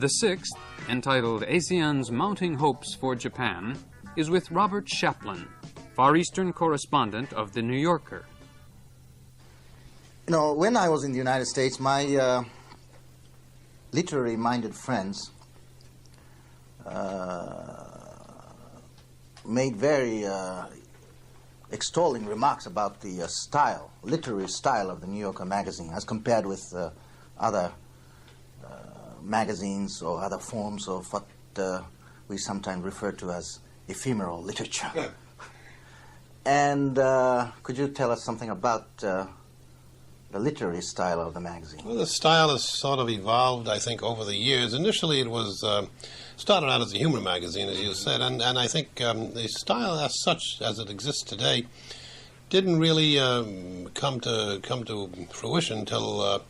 The sixth, entitled ASEAN's Mounting Hopes for Japan, is with Robert Shaplen, Far Eastern correspondent of The New Yorker. You know, when I was in the United States, my literary-minded friends made very extolling remarks about the style, literary style of the New Yorker magazine as compared with other magazines or other forms of what we sometimes refer to as ephemeral literature. And could you tell us something about the literary style of the magazine? Well, the style has sort of evolved, I think, over the years. Initially, it was started out as a humor magazine, as you said, and I think the style as such, as it exists today, didn't really come to fruition until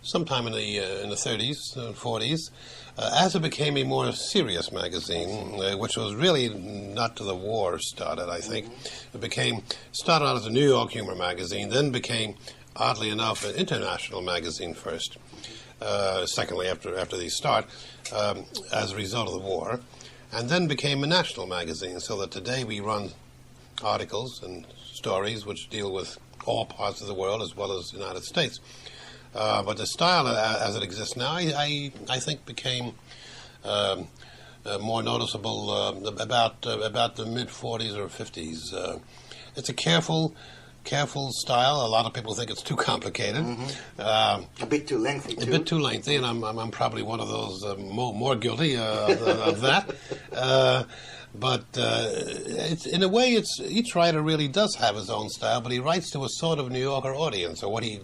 sometime in the 30s and 40s, as it became a more serious magazine, which was really not till the war started, I think. It started out as a New York humor magazine, then became, oddly enough, an international magazine first. Secondly, after the start, as a result of the war, and then became a national magazine, so that today we run articles and stories which deal with all parts of the world as well as the United States. But the style as it exists now, I think, became more noticeable about the mid-40s or 50s. It's a careful style. A lot of people think it's too complicated. A bit too lengthy, too. A bit too lengthy, and I'm probably one of those more guilty of that. But it's, in a way, each writer really does have his own style, but he writes to a sort of New Yorker audience, or what he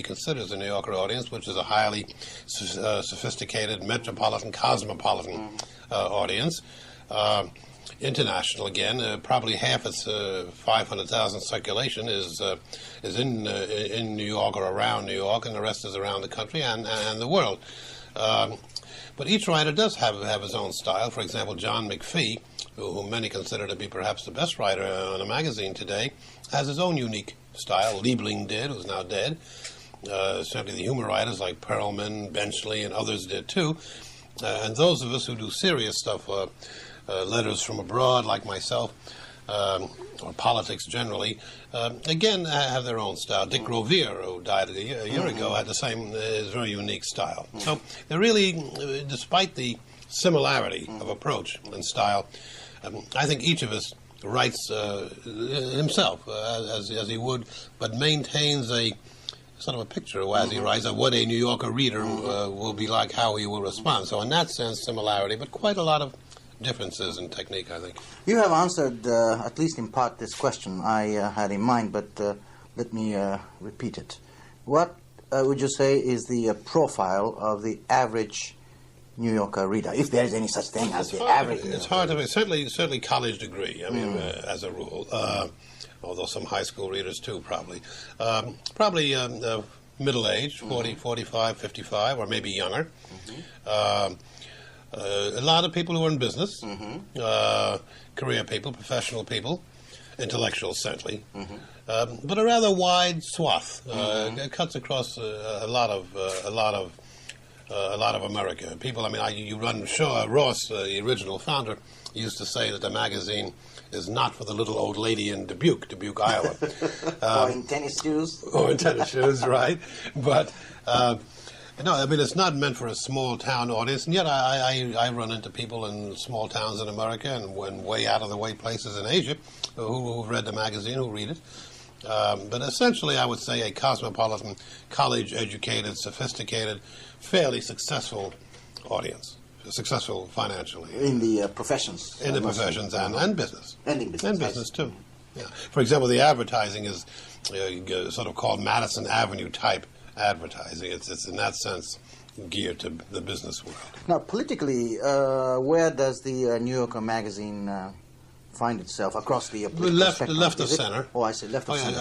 considers a New Yorker audience, which is a highly sophisticated, metropolitan, cosmopolitan audience. International, again, probably half its 500,000 circulation is in New York or around New York, and the rest is around the country and the world. But each writer does have his own style. For example, John McPhee, who many consider to be perhaps the best writer on a magazine today, has his own unique style. Liebling did, who's now dead. Certainly the humor writers like Perelman, Benchley, and others did too. And those of us who do serious stuff, letters from abroad like myself, or politics generally, again have their own style. Dick Rovere, who died a year ago, had the same very unique style. So they're really, despite the similarity of approach and style, I think each of us writes himself as he would, but maintains a sort of a picture as he writes of what a New Yorker reader will be like, how he will respond. So in that sense, similarity, but quite a lot of differences in technique, I think. You have answered, at least in part, this question I had in mind, but let me repeat it. What would you say is the profile of the average New Yorker reader, if there is any such thing as the average? It's hard to say. Certainly college degree, I mean, as a rule, although some high school readers too, probably. Probably middle-aged, 40, 45, 55, or maybe younger. A lot of people who are in business, career people, professional people, intellectuals certainly, but a rather wide swath. It cuts across a lot of America. People, I mean, you run Ross, the original founder, used to say that the magazine is not for the little old lady in Dubuque, Iowa. Or in tennis shoes. Or in tennis shoes, right? But no, I mean, it's not meant for a small town audience, and yet I run into people in small towns in America and way out of the way places in Asia who've read the magazine, who read it. But essentially, I would say a cosmopolitan, college-educated, sophisticated, fairly successful audience, successful financially. In the professions. In the professions and business. And in business. And business, too. Yeah. For example, the advertising is sort of called Madison Avenue type advertising. It's in that sense geared to the business world. Now, politically, where does the New Yorker magazine find itself across the political spectrum? Left of center. Oh, I see, left of center.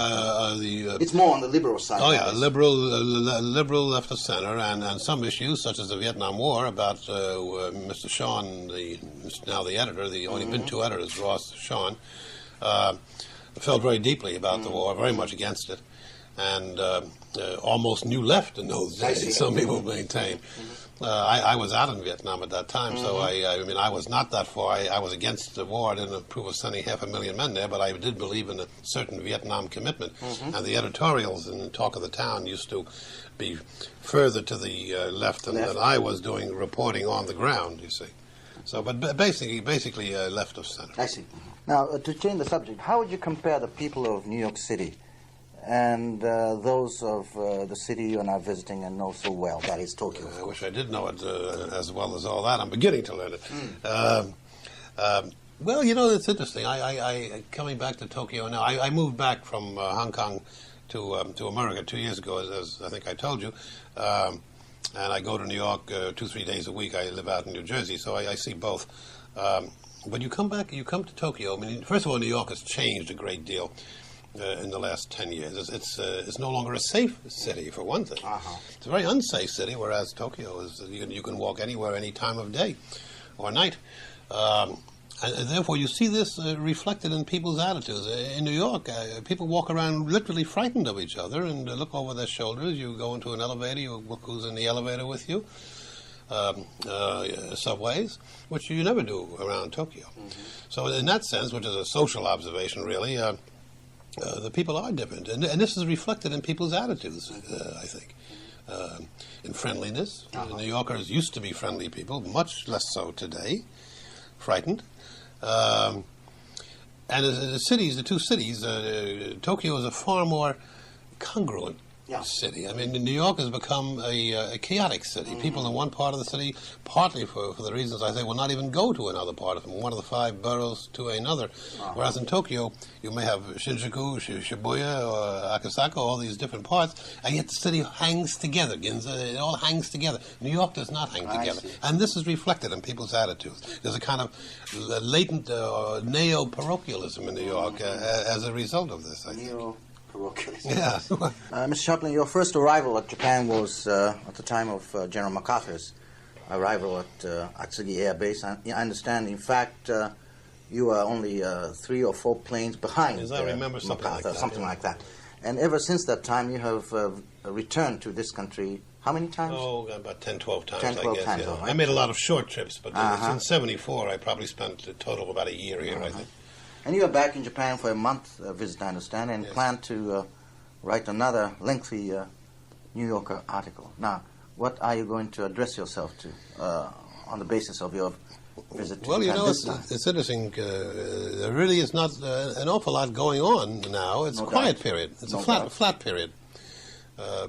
Yeah, it's more on the liberal side. Oh, yeah, liberal left of center, and some issues, such as the Vietnam War, about Mr. Shawn, now the editor, the only been two editors, Ross, Shawn, felt very deeply about the war, very much against it, and almost new left in those days, some people maintain. I was out in Vietnam at that time, so I mean, I was not that far. I was against the war. I didn't approve of sending 500,000 men there, but I did believe in a certain Vietnam commitment. And the editorials in Talk of the Town used to be further to the left than I was doing reporting on the ground, you see. So, but basically left of center. I see. Now, to change the subject, how would you compare the people of New York City and those of the city you are now visiting and know so well, that is Tokyo? I wish I did know it as well as all that. I'm beginning to learn it. Well, you know, it's interesting. I coming back to Tokyo now. I moved back from Hong Kong to America 2 years ago, as I think I told you. And I go to New York 2-3 days a week. I live out in New Jersey, so I see both. But you come to Tokyo. I mean, first of all, New York has changed a great deal in the last 10 years. It's no longer a safe city, for one thing. It's a very unsafe city, whereas Tokyo is, you can walk anywhere, any time of day or night. And therefore, you see this reflected in people's attitudes. In New York, people walk around literally frightened of each other and look over their shoulders. You go into an elevator, you look who's in the elevator with you. Subways, which you never do around Tokyo. So in that sense, which is a social observation, really, the people are different. And this is reflected in people's attitudes, I think. In friendliness. New Yorkers used to be friendly people, much less so today. Frightened. And the two cities, Tokyo is a far more congruent city. I mean, New York has become a chaotic city. People in one part of the city, partly for the reasons I say, will not even go to another part, from one of the 5 boroughs to another. Whereas in Tokyo, you may have Shinjuku, Shibuya, or Akasaka, all these different parts, and yet the city hangs together. Ginza, it all hangs together. New York does not hang together. And this is reflected in people's attitudes. There's a kind of latent neo-parochialism in New York as a result of this, I think. Yeah. Mr. Shaplen, your first arrival at Japan was at the time of General MacArthur's arrival at Atsugi Air Base. I understand, in fact, you were only 3 or 4 planes behind I remember something like that. And ever since that time, you have returned to this country how many times? Oh, about 10, 12 times, 10, 12 I guess. times, Yeah. right. I made a lot of short trips, but since 74, I probably spent a total of about a year here, I think. And you are back in Japan for a month visit, I understand, and plan to write another lengthy New Yorker article. Now, what are you going to address yourself to on the basis of your visit to Well, Japan you know, this time? it's interesting. There really is not an awful lot going on now. It's a quiet period. It's a flat period. I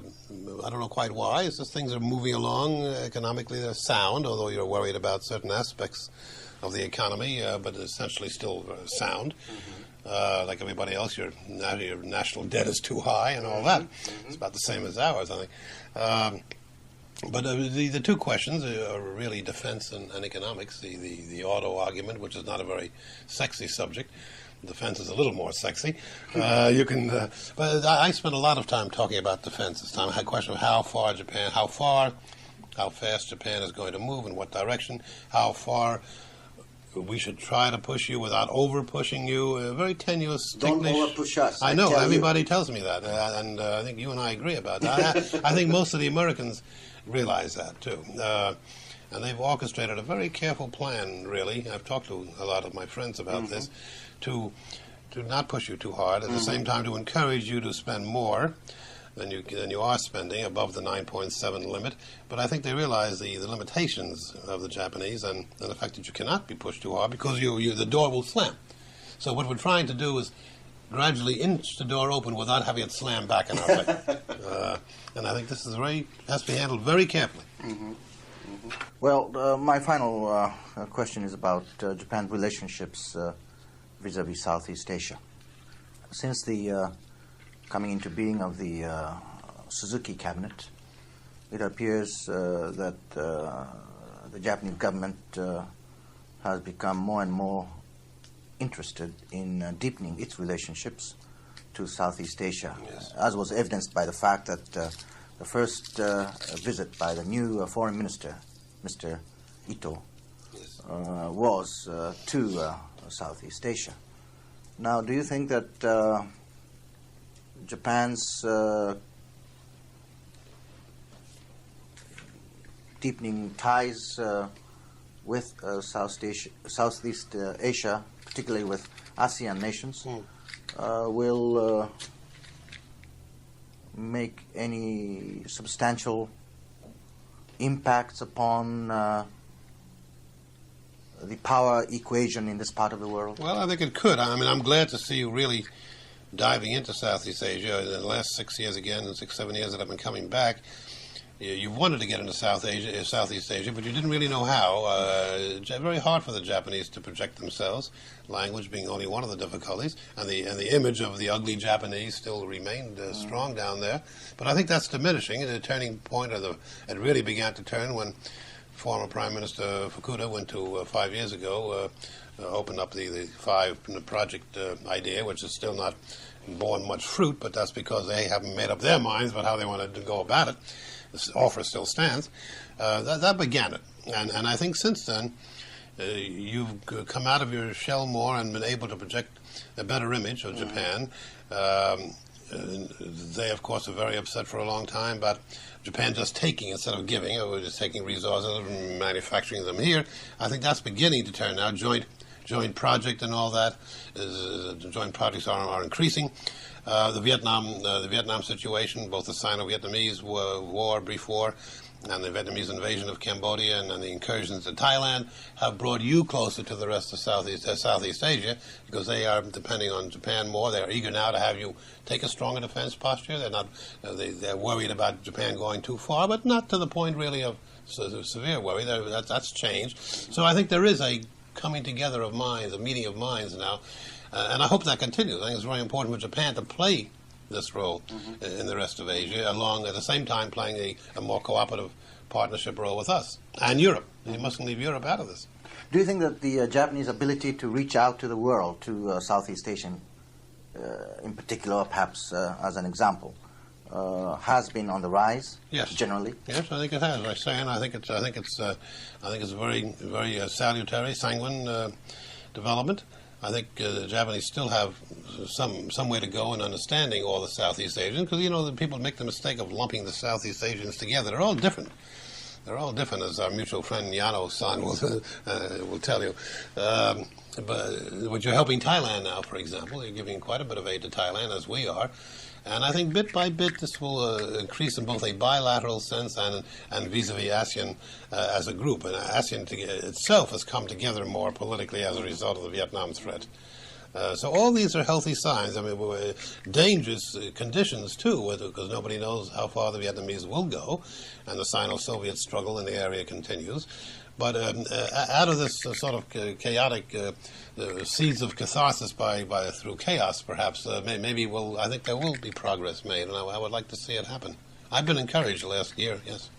don't know quite why. It's just things are moving along. Economically, they're sound, although you're worried about certain aspects of the economy, but essentially still sound. Like everybody else, your national debt is too high and all that. It's about the same as ours, I think. But the two questions are really defense and economics. The auto argument, which is not a very sexy subject. Defense is a little more sexy. But I spent a lot of time talking about defense this time. I had a question of how fast Japan is going to move, in what direction, how far we should try to push you without over-pushing you. Very tenuous, Don't over-push us. I know, everybody tells me that, and I think you and I agree about that. I think most of the Americans realize that, too. And they've orchestrated a very careful plan, really. I've talked to a lot of my friends about this, to not push you too hard, at the same time to encourage you to spend more than you are spending, above the 9.7 limit. But I think they realize the limitations of the Japanese and the fact that you cannot be pushed too hard because the door will slam. So what we're trying to do is gradually inch the door open without having it slam back in our face. And I think this has to be handled very carefully. Well, my final question is about Japan's relationships vis-a-vis Southeast Asia. Since the coming into being of the Suzuki cabinet, it appears that the Japanese government has become more and more interested in deepening its relationships to Southeast Asia, as was evidenced by the fact that the first visit by the new foreign minister, Mr. Ito, was to Southeast Asia. Now, do you think that Japan's deepening ties with Southeast Asia, particularly with ASEAN nations, will make any substantial impacts upon the power equation in this part of the world? Well, I think it could. I mean, I'm glad to see you really diving into Southeast Asia. In the last 6 years, again, 6, 7 years that I've been coming back, you wanted to get into Southeast Asia, but you didn't really know how. Very hard for the Japanese to project themselves, language being only one of the difficulties, and the image of the ugly Japanese still remained strong down there. But I think that's diminishing. The turning point, it really began to turn when former Prime Minister Fukuda went to 5 years ago, opened up the five project idea, which is still not borne much fruit, but that's because they haven't made up their minds about how they wanted to go about it. This offer still stands. That began it. And I think since then, you've come out of your shell more and been able to project a better image of Japan. They, of course, are very upset for a long time about Japan just taking instead of giving. We're just taking resources and manufacturing them here. I think that's beginning to turn now. Joint project and all that. Joint projects are increasing. The Vietnam situation, both the Sino-Vietnamese war, brief war, and the Vietnamese invasion of Cambodia and the incursions in Thailand have brought you closer to the rest of Southeast Asia, because they are depending on Japan more. They are eager now to have you take a stronger defense posture. They're not. They're worried about Japan going too far, but not to the point really of severe worry. That's changed. So I think there is a coming together of minds, a meeting of minds now, and I hope that continues. I think it's very important for Japan to play this role in the rest of Asia, along at the same time playing a more cooperative partnership role with us and Europe. You mustn't leave Europe out of this. Do you think that the Japanese ability to reach out to the world, to Southeast Asian in particular, perhaps as an example, has been on the rise? Yes. Generally. Yes, I think it has. I say, and I think it's a very salutary, sanguine development. I think the Japanese still have some way to go in understanding all the Southeast Asians, because the people make the mistake of lumping the Southeast Asians together. They're all different. They're all different, as our mutual friend Yano-san will tell you. But you're helping Thailand now, for example. You're giving quite a bit of aid to Thailand, as we are. And I think bit by bit this will increase in both a bilateral sense and vis-a-vis ASEAN as a group. And ASEAN itself has come together more politically as a result of the Vietnam threat. So all these are healthy signs. I mean, dangerous conditions too, because nobody knows how far the Vietnamese will go, and the Sino-Soviet struggle in the area continues. But out of this sort of chaotic seeds of catharsis through chaos, perhaps, I think there will be progress made, and I would like to see it happen. I've been encouraged the last year, yes.